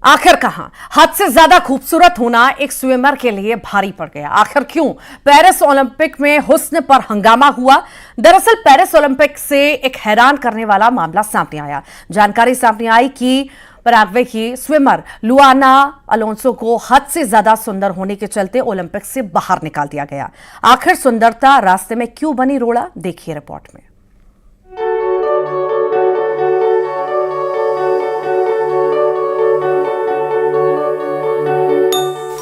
आखिर कहां हद से ज्यादा खूबसूरत होना एक स्विमर के लिए भारी पड़ गया। आखिर क्यों पेरिस ओलंपिक में हुस्न पर हंगामा हुआ। दरअसल पेरिस ओलंपिक से एक हैरान करने वाला मामला सामने आया। जानकारी सामने आई कि पैराग्वे की स्विमर लुआना अलोंसो को हद से ज्यादा सुंदर होने के चलते ओलंपिक से बाहर निकाल दिया गया। आखिर सुंदरता रास्ते में क्यों बनी रोड़ा, देखिए रिपोर्ट में।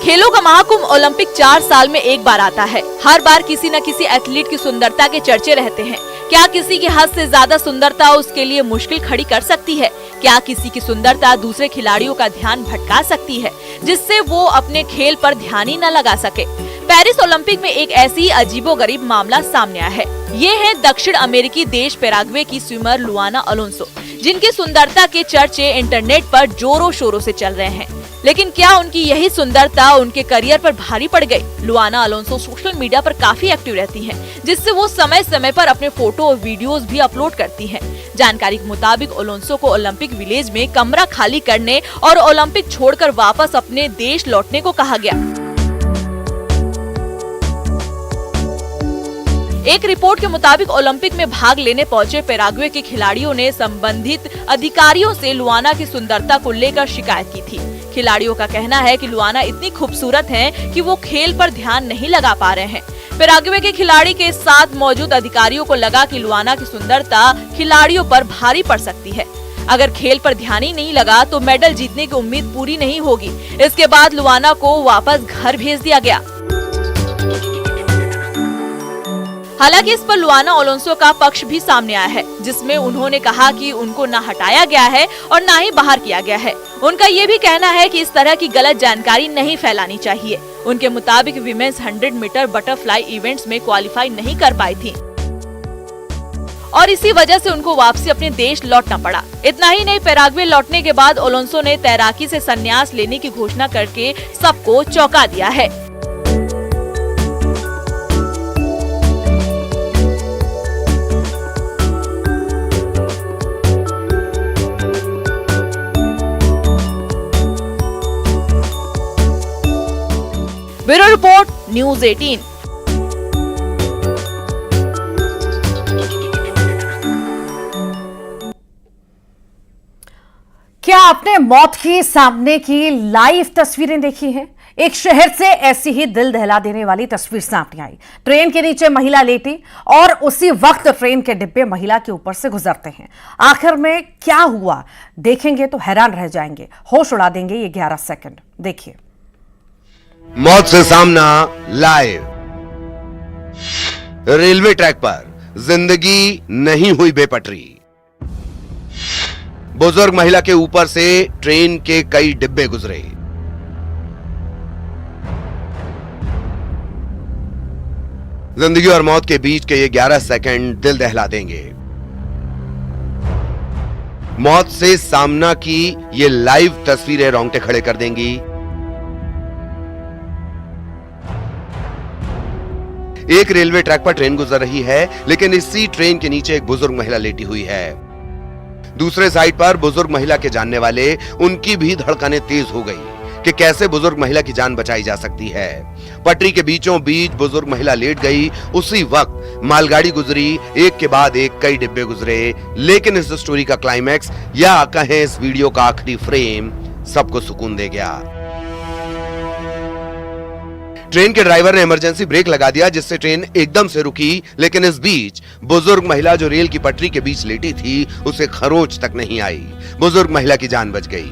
खेलों का महाकुंभ ओलंपिक 4 साल में एक बार आता है। हर बार किसी न किसी एथलीट की सुंदरता के चर्चे रहते हैं। क्या किसी की हद से ज्यादा सुंदरता उसके लिए मुश्किल खड़ी कर सकती है? क्या किसी की सुंदरता दूसरे खिलाड़ियों का ध्यान भटका सकती है, जिससे वो अपने खेल पर ध्यान ही न लगा सके? पेरिस ओलंपिक में एक ऐसी अजीबोगरीब मामला सामने आया है। ये है दक्षिण अमेरिकी देश पैराग्वे की स्विमर लुआना अलोंसो, जिनकी सुंदरता के चर्चे इंटरनेट पर जोरों शोरों से चल रहे हैं। लेकिन क्या उनकी यही सुंदरता उनके करियर पर भारी पड़ गई? लुआना अलोंसो सोशल मीडिया पर काफी एक्टिव रहती हैं, जिससे वो समय समय पर अपने फोटो और वीडियोस भी अपलोड करती हैं। जानकारी के मुताबिक अलोंसो को ओलंपिक विलेज में कमरा खाली करने और ओलंपिक छोड़कर वापस अपने देश लौटने को कहा गया। एक रिपोर्ट के मुताबिक ओलंपिक में भाग लेने पहुंचे पैराग्वे के खिलाड़ियों ने संबंधित अधिकारियों से लुआना की सुंदरता को लेकर शिकायत की थी। खिलाड़ियों का कहना है कि लुआना इतनी खूबसूरत हैं कि वो खेल पर ध्यान नहीं लगा पा रहे हैं। पैराग्वे के खिलाड़ी के साथ मौजूद अधिकारियों को लगा कि लुआना की सुंदरता खिलाड़ियों पर भारी पड़ सकती है। अगर खेल पर ध्यान ही नहीं लगा तो मेडल जीतने की उम्मीद पूरी नहीं होगी। इसके बाद लुआना को वापस घर भेज दिया गया। हालांकि इस पर लुआना अलोंसो का पक्ष भी सामने आया है, जिसमें उन्होंने कहा कि उनको न हटाया गया है और न ही बाहर किया गया है। उनका ये भी कहना है कि इस तरह की गलत जानकारी नहीं फैलानी चाहिए। उनके मुताबिक विमेंस 100 मीटर बटरफ्लाई इवेंट्स में क्वालिफाई नहीं कर पाई थी और इसी वजह से उनको वापसी अपने देश लौटना पड़ा। इतना ही नहीं, पैराग्वे लौटने के बाद अलोंसो ने तैराकी से संन्यास लेने की घोषणा करके सबको चौंका दिया है। Bureau report, news 18। क्या आपने मौत के सामने की लाइव तस्वीरें देखी हैं? एक शहर से ऐसी ही दिल दहला देने वाली तस्वीर सामने आई। ट्रेन के नीचे महिला लेटी और उसी वक्त ट्रेन के डिब्बे महिला के ऊपर से गुजरते हैं। आखिर में क्या हुआ, देखेंगे तो हैरान रह जाएंगे, होश उड़ा देंगे ये 11 सेकंड। देखिए। मौत से सामना लाइव। रेलवे ट्रैक पर जिंदगी नहीं हुई बेपटरी। बुजुर्ग महिला के ऊपर से ट्रेन के कई डिब्बे गुजरे। जिंदगी और मौत के बीच के ये 11 सेकंड दिल दहला देंगे। मौत से सामना की ये लाइव तस्वीरें रोंगटे खड़े कर देंगी। एक रेलवे ट्रैक पर ट्रेन गुजर रही है, लेकिन इसी ट्रेन के नीचे एक बुजुर्ग महिला लेटी हुई है। दूसरे साइड पर बुजुर्ग महिला के जानने वाले, उनकी भी धड़कनें तेज हो गई कि कैसे बुजुर्ग महिला की जान बचाई जा सकती है। पटरी के बीचों बीच बुजुर्ग महिला लेट गई। उसी वक्त मालगाड़ी गुजरी, एक के बाद एक कई डिब्बे गुजरे। लेकिन इस स्टोरी का क्लाइमैक्स या कहें इस वीडियो का आखिरी फ्रेम सबको सुकून दे गया। ट्रेन के ड्राइवर ने इमरजेंसी ब्रेक लगा दिया, जिससे ट्रेन एकदम से रुकी। लेकिन इस बीच बुजुर्ग महिला जो रेल की पटरी के बीच लेटी थी, उसे खरोंच तक नहीं आई। बुजुर्ग महिला की जान बच गई।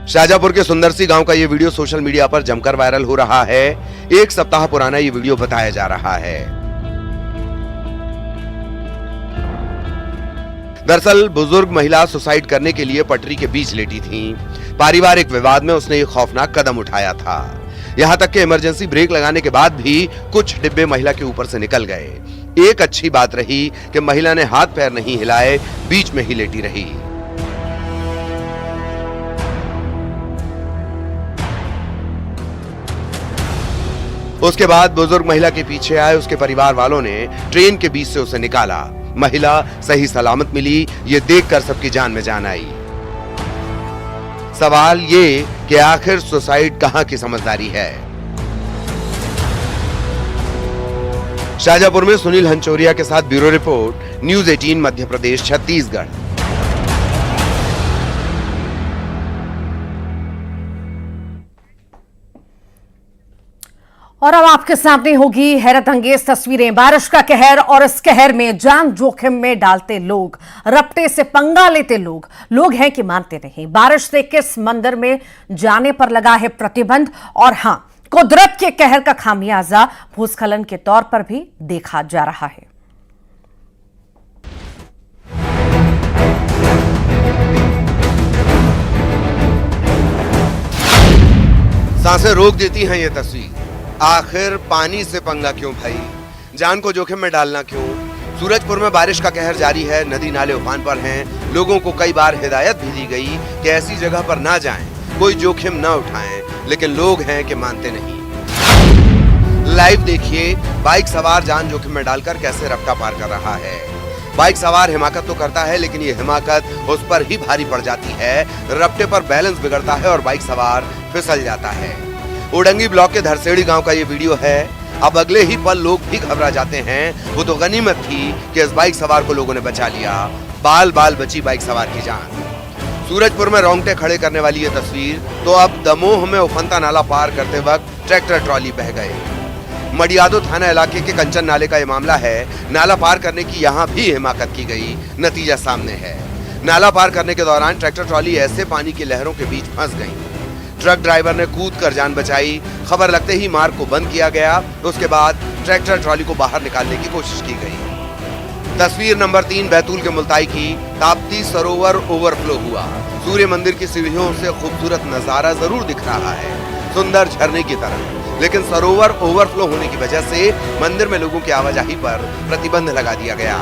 शाहजहांपुर के सुंदरसी गांव का यह वीडियो सोशल मीडिया पर जमकर वायरल हो रहा है। 1 सप्ताह पुराना यह वीडियो बताया जा रहा है। दरअसल बुजुर्ग महिला सुसाइड करने के लिए पटरी के बीच लेटी थी। पारिवारिक विवाद में उसने एक खौफनाक कदम उठाया था। यहां तक कि इमरजेंसी ब्रेक लगाने के बाद भी कुछ डिब्बे महिला के ऊपर से निकल गए। एक अच्छी बात रही कि महिला ने हाथ पैर नहीं हिलाए, बीच में ही लेटी रही। उसके बाद बुजुर्ग महिला के पीछे आए उसके परिवार वालों ने ट्रेन के बीच से उसे निकाला। महिला सही सलामत मिली, ये देखकर सबकी जान में जान आई। सवाल ये कि आखिर सुसाइड कहां की समझदारी है। शाजापुर में सुनील हंचोरिया के साथ bureau report, news 18 Madhya Pradesh Chhattisgarh. और अब आपके सामने होगी हैरत अंगेज तस्वीरें। बारिश का कहर और इस कहर में जान जोखिम में डालते लोग, रपटे से पंगा लेते लोग हैं कि मानते नहीं। बारिश से किस मंदिर में जाने पर लगा है प्रतिबंध, और हां, कुदरत के कहर का खामियाजा भूस्खलन के तौर पर भी देखा जा रहा है। सांसें रोक देती हैं ये तस्वीर। आखिर पानी से पंगा क्यों भाई, जान को जोखिम में डालना क्यों। सूरजपुर में बारिश का कहर जारी है, नदी नाले उफान पर हैं। लोगों को कई बार हिदायत भी दी गई कि ऐसी जगह पर ना जाएं, कोई जोखिम ना उठाएं, लेकिन लोग हैं कि मानते नहीं। लाइव देखिए, बाइक सवार जान जोखिम में डालकर कैसे रफ्ता पार कर रहा है। बाइक सवार हिमाकत तो करता है, लेकिन ये हिमाकत उस पर ही भारी पड़ जाती है। रफ्ते पर बैलेंस बिगड़ता है और बाइक सवार फिसल जाता है। ओडंगी ब्लॉक के धरसेड़ी गांव का ये वीडियो है। अब अगले ही पल लोग भी घबरा जाते हैं। वो तो गनीमत थी कि इस बाइक सवार को लोगों ने बचा लिया। बाल बाल बची बाइक सवार की जान। सूरजपुर में रोंगटे खड़े करने वाली ये तस्वीर। तो अब दमोह में उफनता नाला पार करते वक्त ट्रैक्टर ट्रॉली बह गए। मडियादो थाना इलाके के कंचन नाले का ये मामला है। नाला पार करने की यहाँ भी हिमाकत की गई, नतीजा सामने है। नाला पार करने के दौरान ट्रैक्टर ट्रॉली ऐसे पानी की लहरों के बीच फंस गई। ट्रक ड्राइवर ने कूदकर जान बचाई। खबर लगते ही मार्ग को बंद किया गया। उसके बाद ट्रैक्टर ट्रॉली को बाहर निकालने की कोशिश की गई। तस्वीर नंबर 3 बैतूल के मुल्ताई की। ताप्ती सरोवर ओवरफ्लो हुआ। सूर्य मंदिर की सीढ़ियों से खूबसूरत नजारा जरूर दिख रहा है, सुंदर झरने की तरह, लेकिन सरोवर ओवरफ्लो होने की वजह से मंदिर में लोगों की आवाजाही पर प्रतिबंध लगा दिया गया।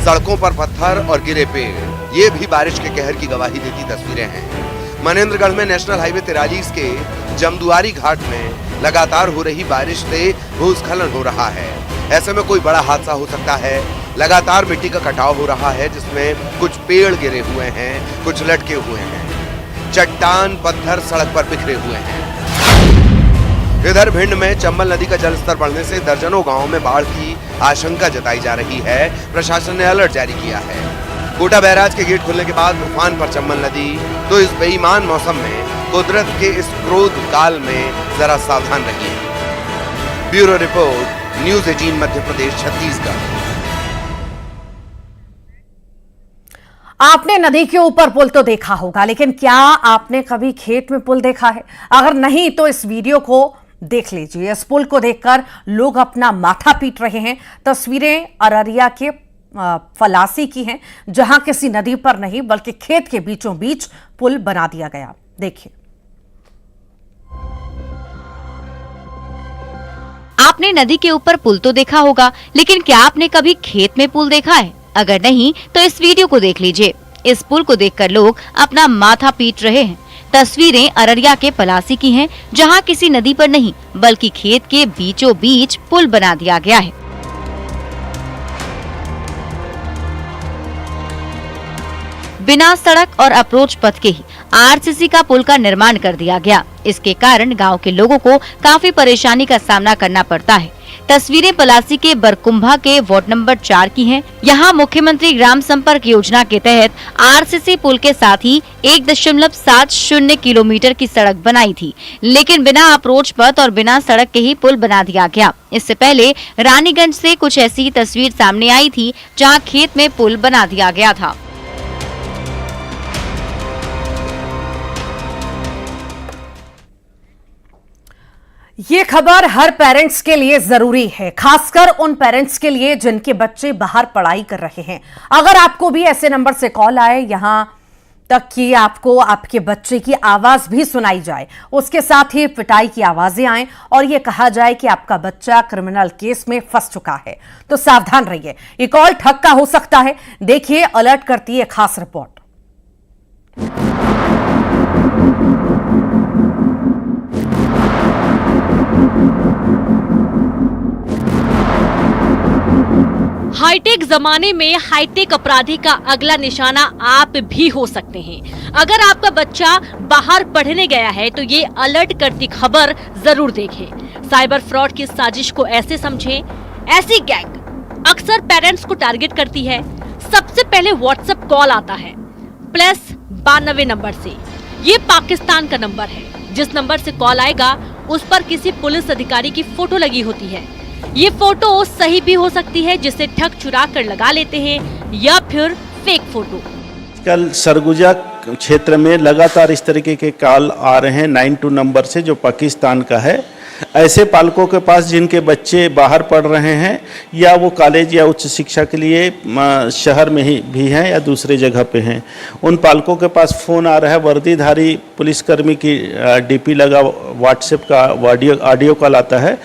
सड़कों पर पत्थर और गिरे पेड़, ये भी बारिश के कहर की गवाही देती तस्वीरें हैं। मनेंद्रगढ़ में नेशनल हाईवे 43 के जमदुआरी घाट में लगातार हो रही बारिश से भूस्खलन हो रहा है। ऐसे में कोई बड़ा हादसा हो सकता है। लगातार मिट्टी का कटाव हो रहा है, जिसमें कुछ पेड़ गिरे हुए हैं, कुछ लटके हुए हैं। चट्टान पत्थर सड़क पर बिखरे हुए हैं। इधर भिंड में चंबल नदी का जलस्तर बढ़ने से दर्जनों गांवों में बाढ़ की आशंका जताई जा रही है। प्रशासन ने अलर्ट जारी किया है। कोटा बैराज के गेट खुलने के बाद उफान पर चंबल नदी। तो इस बेईमान मौसम में कुदरत के इस क्रोध काल में जरा सावधान रहिए। Bureau report, news 18 Madhya Pradesh Chhattisgarh. आपने नदी के ऊपर पुल तो देखा होगा, लेकिन क्या आपने कभी खेत में पुल देखा है? अगर नहीं तो इस वीडियो को देख लीजिए। इस पुल को देखकर लोग अपना माथा पीट रहे हैं। तस्वीरें अररिया के फलासी की हैं, जहां किसी नदी पर नहीं बल्कि खेत के बीचों बीच पुल बना दिया गया। देखिए। आपने नदी के ऊपर पुल तो देखा होगा, लेकिन क्या आपने कभी खेत में पुल देखा है? अगर नहीं तो इस वीडियो को देख लीजिए। इस पुल को देखकर लोग अपना माथा पीट रहे हैं। तस्वीरें अररिया के पलासी की हैं, जहां किसी नदी पर नहीं बल्कि खेत के बीचों बीच पुल बना दिया गया है। बिना सड़क और अप्रोच पथ के ही आरसीसी का पुल का निर्माण कर दिया गया। इसके कारण गांव के लोगों को काफी परेशानी का सामना करना पड़ता है। तस्वीरें पलासी के बरकुंभा के वार्ड नंबर 4 की हैं। यहाँ मुख्यमंत्री ग्राम संपर्क योजना के तहत आरसीसी पुल के साथ ही 1.70 किलोमीटर की सड़क बनाई थी, लेकिन बिना अप्रोच पथ और बिना सड़क के ही पुल बना दिया गया। इससे पहले रानीगंज से कुछ ऐसी तस्वीर सामने आई थी, जहाँ खेत में पुल बना दिया गया था। ये खबर हर पेरेंट्स के लिए जरूरी है, खासकर उन पेरेंट्स के लिए जिनके बच्चे बाहर पढ़ाई कर रहे हैं। अगर आपको भी ऐसे नंबर से कॉल आए, यहां तक कि आपको आपके बच्चे की आवाज भी सुनाई जाए, उसके साथ ही पिटाई की आवाजें आए और ये कहा जाए कि आपका बच्चा क्रिमिनल केस में फंस चुका है, तो सावधान रहिए। ये कॉल ठग का हो सकता है। देखिए, अलर्ट करती है खास रिपोर्ट। हाईटेक जमाने में हाईटेक अपराधी का अगला निशाना आप भी हो सकते हैं। अगर आपका बच्चा बाहर पढ़ने गया है तो ये अलर्ट करती खबर जरूर देखें। साइबर फ्रॉड की साजिश को ऐसे समझें, ऐसी गैंग अक्सर पेरेंट्स को टारगेट करती है। सबसे पहले व्हाट्सएप कॉल आता है +92 नंबर से। ये पाकिस्तान का नंबर है। जिस नंबर से कॉल आएगा उस पर किसी पुलिस अधिकारी की फोटो लगी होती है। ये फोटो सही भी हो सकती है जिसे ठग चुरा कर लगा लेते हैं, या फिर फेक फोटो। कल सरगुजा क्षेत्र में लगातार इस तरीके के कॉल आ रहे हैं 92 नंबर से, जो पाकिस्तान का है। ऐसे पालकों के पास जिनके बच्चे बाहर पढ़ रहे हैं या वो कॉलेज या उच्च शिक्षा के लिए शहर में ही भी हैं या दूसरे जगह पे हैं, उन पालकों के पास फ़ोन आ रहा है। वर्दीधारी पुलिसकर्मी की डीपी लगा व्हाट्सएप का ऑडियो कॉल आता है।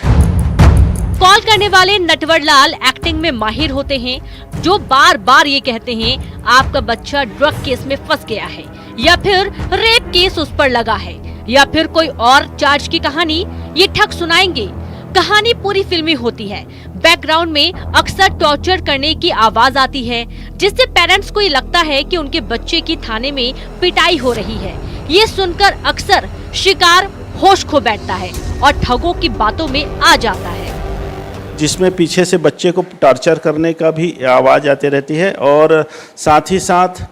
कॉल करने वाले नटवर लाल एक्टिंग में माहिर होते हैं, जो बार बार ये कहते हैं आपका बच्चा ड्रग केस में फंस गया है, या फिर रेप केस उस पर लगा है, या फिर कोई और चार्ज की कहानी ये ठग सुनाएंगे। कहानी पूरी फिल्मी होती है। बैकग्राउंड में अक्सर टॉर्चर करने की आवाज आती है, जिससे पेरेंट्स को ये लगता है कि उनके बच्चे की थाने में पिटाई हो रही है। ये सुनकर अक्सर शिकार होश खो बैठता है और ठगों की बातों में आ जाता है, जिसमें पीछे से बच्चे को टॉर्चर करने का भी आवाज़ आती रहती है। और साथ ही साथ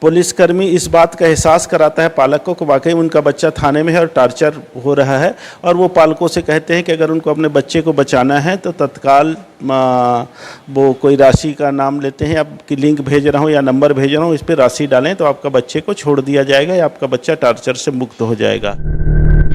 पुलिसकर्मी इस बात का एहसास कराता है पालकों को वाकई उनका बच्चा थाने में है और टॉर्चर हो रहा है, और वो पालकों से कहते हैं कि अगर उनको अपने बच्चे को बचाना है तो तत्काल वो कोई राशि का नाम लेते हैं, आपकी लिंक भेज रहा हूँ या नंबर भेज रहा हूँ, इस पर राशि डालें तो आपका बच्चे को छोड़ दिया जाएगा या आपका बच्चा टॉर्चर से मुक्त हो जाएगा।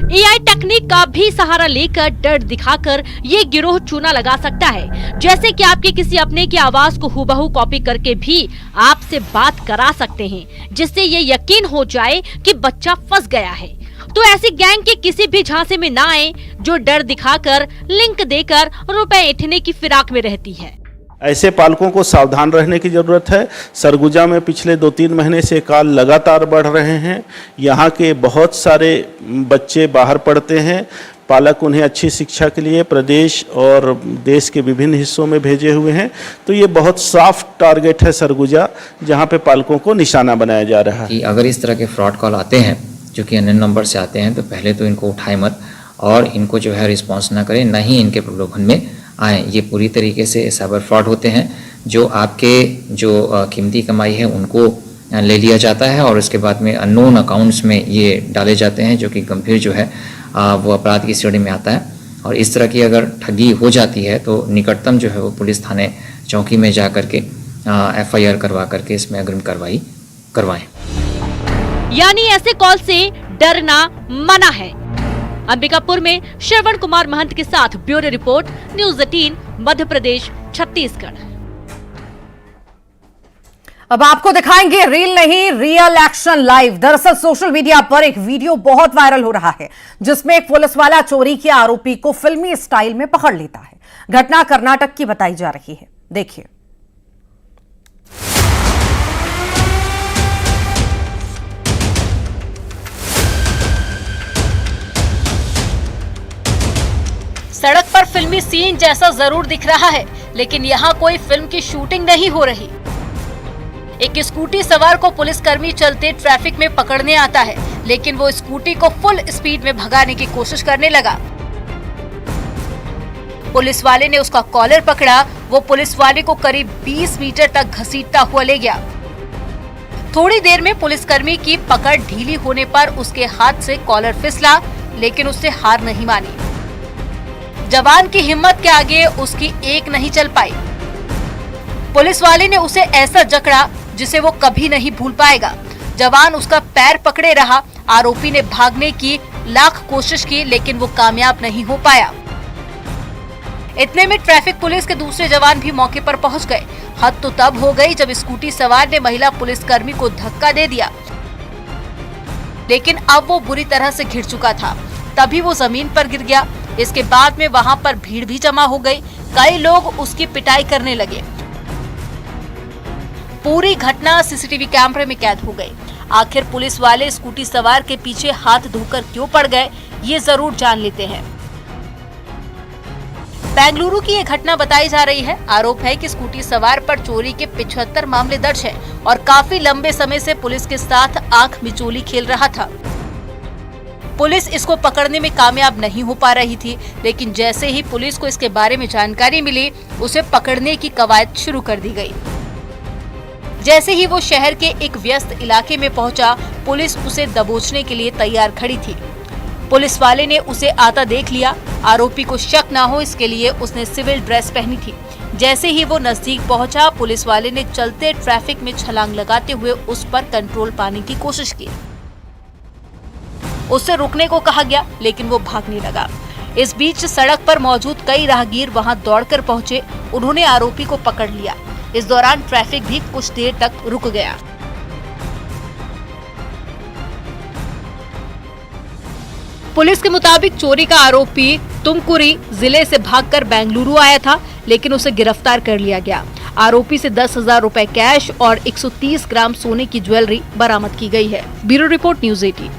AI टेक्निक का भी सहारा लेकर डर दिखाकर ये गिरोह चूना लगा सकता है। जैसे कि आपके किसी अपने की आवाज को हूबहू कॉपी करके भी आपसे बात करा सकते हैं, जिससे ये यकीन हो जाए कि बच्चा फंस गया है। तो ऐसी गैंग के किसी भी झांसे में ना आए जो डर दिखाकर लिंक देकर रुपए ऐंठने की फिराक में रहती है। ऐसे पालकों को सावधान रहने की ज़रूरत है। सरगुजा में पिछले 2-3 महीने से कॉल लगातार बढ़ रहे हैं। यहाँ के बहुत सारे बच्चे बाहर पढ़ते हैं। पालक उन्हें अच्छी शिक्षा के लिए प्रदेश और देश के विभिन्न हिस्सों में भेजे हुए हैं। तो ये बहुत सॉफ्ट टारगेट है सरगुजा, जहाँ पे पालकों को निशाना बनाया जा रहा है। कि अगर इस तरह के फ्रॉड कॉल आते हैं जो कि अननोन नंबर से आते हैं, तो पहले तो इनको उठाए मत और इनको जो है रिस्पॉन्स ना करें, ना ही इनके प्रलोभन में आए। ये पूरी तरीके से साइबर फ्रॉड होते हैं, जो आपके जो कीमती कमाई है उनको ले लिया जाता है और उसके बाद में अननोन अकाउंट्स में ये डाले जाते हैं, जो कि गंभीर जो है वो अपराध की श्रेणी में आता है। और इस तरह की अगर ठगी हो जाती है तो निकटतम जो है वो पुलिस थाने चौकी में जा करके FIR करवा करके इसमें अग्रिम कार्रवाई करवाएं। यानी ऐसे कॉल से डरना मना है। अंबिकापुर में श्रवण कुमार महंत के साथ bureau report, news 18 Madhya Pradesh Chhattisgarh. अब आपको दिखाएंगे रील नहीं रियल एक्शन लाइव। दरअसल सोशल मीडिया पर एक वीडियो बहुत वायरल हो रहा है, जिसमें एक पुलिस वाला चोरी के आरोपी को फिल्मी स्टाइल में पकड़ लेता है। घटना कर्नाटक की बताई जा रही है, देखिए। सड़क पर फिल्मी सीन जैसा जरूर दिख रहा है, लेकिन यहाँ कोई फिल्म की शूटिंग नहीं हो रही। एक स्कूटी सवार को पुलिसकर्मी चलते ट्रैफिक में पकड़ने आता है, लेकिन वो स्कूटी को फुल स्पीड में भगाने की कोशिश करने लगा। पुलिस वाले ने उसका कॉलर पकड़ा। वो पुलिस वाले को करीब 20 मीटर तक घसीटता हुआ ले गया। थोड़ी देर में पुलिसकर्मी की पकड़ ढीली होने पर उसके हाथ से कॉलर फिसला, लेकिन उससे हार नहीं मानी। जवान की हिम्मत के आगे उसकी एक नहीं चल पाई। पुलिस वाले ने उसे ऐसा जकड़ा जिसे वो कभी नहीं भूल पाएगा। जवान उसका पैर पकड़े रहा। आरोपी ने भागने की लाख कोशिश की, लेकिन वो कामयाब नहीं हो पाया। इतने में ट्रैफिक पुलिस के दूसरे जवान भी मौके पर पहुंच गए। हद तो तब हो गई जब स्कूटी सवार ने महिला पुलिसकर्मी को धक्का दे दिया, लेकिन अब वो बुरी तरह से घिर चुका था। तभी वो जमीन पर गिर गया। इसके बाद में वहां पर भीड़ भी जमा हो गई। कई लोग उसकी पिटाई करने लगे। पूरी घटना सीसीटीवी कैमरे में कैद हो गई। आखिर पुलिस वाले स्कूटी सवार के पीछे हाथ धोकर क्यों पड़ गए, ये जरूर जान लेते हैं। बेंगलुरु की ये घटना बताई जा रही है। आरोप है कि स्कूटी सवार पर चोरी के 75 मामले दर्ज हैं और काफी लंबे समय से पुलिस के साथ आंख मिचोली खेल रहा था। पुलिस इसको पकड़ने में कामयाब नहीं हो पा रही थी, लेकिन जैसे ही पुलिस को इसके बारे में जानकारी मिली, उसे पकड़ने की कवायद शुरू कर दी गई। जैसे ही वो शहर के एक व्यस्त इलाके में पहुंचा, पुलिस उसे दबोचने के लिए तैयार खड़ी थी। पुलिस वाले ने उसे आता देख लिया। आरोपी को शक ना हो इसके लिए उसने सिविल ड्रेस पहनी थी। जैसे ही वो नजदीक पहुंचा, पुलिस वाले ने चलते ट्रैफिक में छलांग लगाते हुए उस पर कंट्रोल पाने की कोशिश की। उससे रुकने को कहा गया, लेकिन वो भागने लगा। इस बीच सड़क पर मौजूद कई राहगीर वहां दौड़कर पहुंचे। उन्होंने आरोपी को पकड़ लिया। इस दौरान ट्रैफिक भी कुछ देर तक रुक गया। पुलिस के मुताबिक चोरी का आरोपी तुमकुरी जिले से भागकर बेंगलुरु आया था, लेकिन उसे गिरफ्तार कर लिया गया। आरोपी से 10,000 रुपए कैश और 130 ग्राम सोने की ज्वेलरी बरामद की गई है। Bureau report, news 18।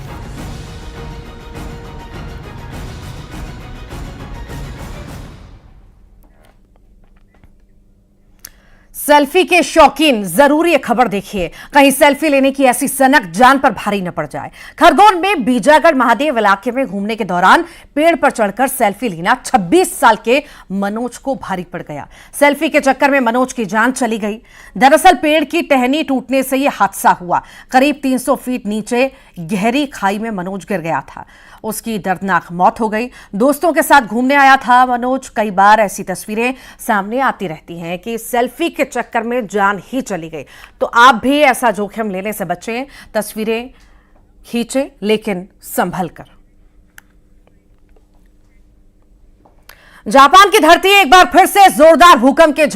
सेल्फी के शौकीन जरूर ये खबर देखिए, कहीं सेल्फी लेने की ऐसी सनक जान पर भारी न पड़ जाए। खरगोन में बीजागढ़ महादेव इलाके में घूमने के दौरान पेड़ पर चढ़कर सेल्फी लेना 26 साल के मनोज को भारी पड़ गया। सेल्फी के चक्कर में मनोज की जान चली गई। दरअसल पेड़ की टहनी टूटने से यह हादसा हुआ। करीब 300 फीट नीचे गहरी खाई में मनोज गिर गया था। उसकी दर्दनाक मौत हो गई। दोस्तों के साथ घूमने आया था मनोज। कई बार ऐसी तस्वीरें सामने आती रहती हैं कि सेल्फी के चक्कर में जान ही चली गई। तो आप भी ऐसा जोखिम लेने से बचें, तस्वीरें खींचें, लेकिन संभल कर। जापान की धरती एक बार फिर से जोरदार भूकंप के